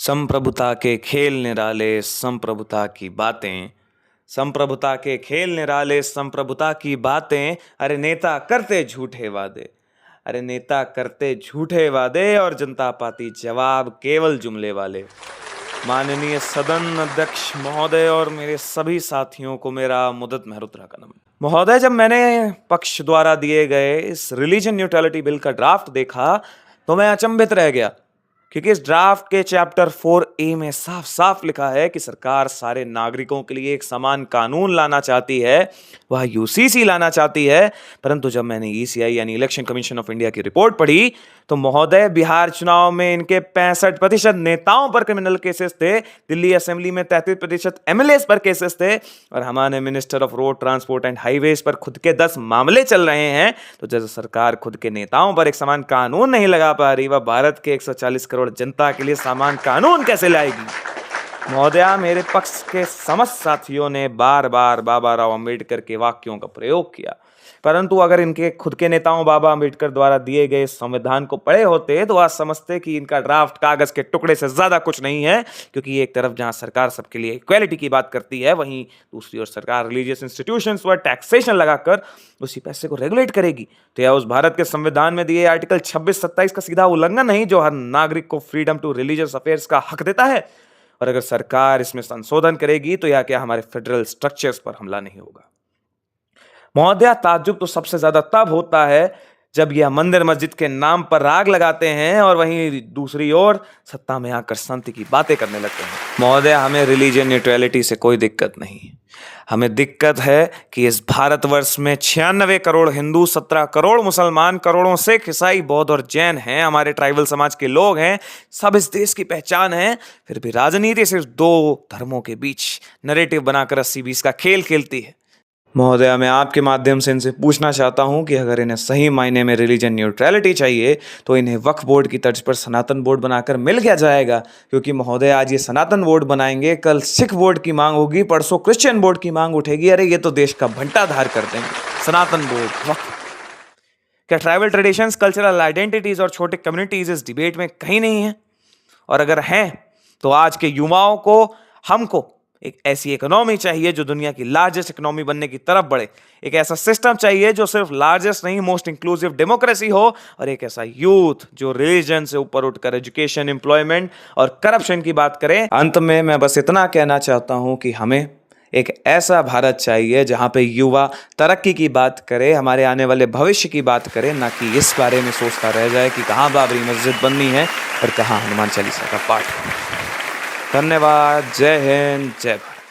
संप्रभुता के खेल निराले संप्रभुता की बातें। संप्रभुता के निराले संप्रभुता की बातें। अरे नेता करते झूठे वादे। अरे नेता करते झूठे वादे और जनता पाती जवाब केवल जुमले वाले। माननीय सदन अध्यक्ष महोदय और मेरे सभी साथियों को मेरा मुदत मेहरुतरा का नमन। महोदय, जब मैंने पक्ष द्वारा दिए गए इस रिलीजन न्यूट्रलिटी बिल का ड्राफ्ट देखा तो मैं अचंभित रह गया, क्योंकि इस ड्राफ्ट के चैप्टर 4A में साफ साफ लिखा है कि सरकार सारे नागरिकों के लिए एक समान कानून लाना चाहती है, वह यूसीसी लाना चाहती है। परंतु जब मैंने ईसीआई यानी इलेक्शन कमीशन ऑफ इंडिया की रिपोर्ट पढ़ी तो महोदय, बिहार चुनाव में इनके 65% नेताओं पर क्रिमिनल केसेस थे, दिल्ली असेंबली में 33% एमएलएस पर केसेस थे और हमारे minister of road transport and highways पर खुद के 10 मामले चल रहे हैं। तो जैसे सरकार खुद के नेताओं पर एक समान कानून नहीं लगा पा रही, वह भारत के 140 करोड़ जनता के लिए समान कानून कैसे लाएगी? महोदया, मेरे पक्ष के समस्त साथियों ने बार बार बाबा राव अंबेडकर के वाक्यों का प्रयोग किया, परंतु अगर इनके खुद के नेताओं बाबा अंबेडकर द्वारा दिए गए संविधान को पढ़े होते तो आज समझते कि इनका ड्राफ्ट कागज के टुकड़े से ज्यादा कुछ नहीं है। क्योंकि एक तरफ जहां सरकार सबके लिए इक्वालिटी की बात करती है, वहीं दूसरी ओर सरकार रिलीजियस इंस्टीट्यूशंस पर टैक्सेशन लगाकर उसी पैसे को रेगुलेट करेगी। तो यह उस भारत के संविधान में दिए आर्टिकल 26-27 का सीधा उल्लंघन नहीं, जो हर नागरिक को फ्रीडम टू रिलीजियस अफेयर्स का हक देता है। और अगर सरकार इसमें संशोधन करेगी तो यह क्या हमारे फेडरल स्ट्रक्चर्स पर हमला नहीं होगा? महोदया, ताज्जुब तो सबसे ज्यादा तब होता है जब यह मंदिर मस्जिद के नाम पर राग लगाते हैं और वहीं दूसरी ओर सत्ता में आकर शांति की बातें करने लगते हैं। महोदया, हमें रिलीजियन न्यूट्रलिटी से कोई दिक्कत नहीं, हमें दिक्कत है कि इस भारतवर्ष में 96 करोड़ हिंदू, 17 करोड़ मुसलमान, करोड़ों सिख, ईसाई, बौद्ध और जैन हैं, हमारे ट्राइबल समाज के लोग हैं, सब इस देश की पहचान है। फिर भी राजनीति सिर्फ दो धर्मों के बीच नैरेटिव बनाकर 80-20 का खेल खेलती है। महोदया, मैं आपके माध्यम से इनसे पूछना चाहता हूं कि अगर इन्हें सही मायने में रिलीजन न्यूट्रलिटी चाहिए तो इन्हें वक्फ बोर्ड की तर्ज पर सनातन बोर्ड बनाकर मिल क्या जाएगा? क्योंकि महोदय, आज ये सनातन बोर्ड बनाएंगे, कल सिख बोर्ड की मांग होगी, परसों क्रिश्चियन बोर्ड की मांग उठेगी। अरे ये तो देश का भंटाधार कर देंगे। सनातन बोर्ड, वक्फ। क्या ट्राइबल ट्रेडिशंस, कल्चरल आइडेंटिटीज और छोटे कम्युनिटीज इस डिबेट में कहीं नहीं है? और अगर हैं तो आज के युवाओं को, हमको एक ऐसी इकोनॉमी चाहिए जो दुनिया की लार्जेस्ट इकोनॉमी बनने की तरफ बढ़े। एक ऐसा सिस्टम चाहिए जो सिर्फ लार्जेस्ट नहीं, मोस्ट इंक्लूसिव डेमोक्रेसी हो। और एक ऐसा यूथ जो रिलीजन से ऊपर उठकर एजुकेशन, एम्प्लॉयमेंट और करप्शन की बात करे। अंत में मैं बस इतना कहना चाहता हूं कि हमें एक ऐसा भारत चाहिए जहां पे युवा तरक्की की बात करे, हमारे आने वाले भविष्य की बात करे, ना कि इस बारे में सोचता रह जाए कि कहाँ बाबरी मस्जिद बननी है और कहाँ हनुमान चालीसा का पाठ। धन्यवाद। जय हिंद, जय भारत।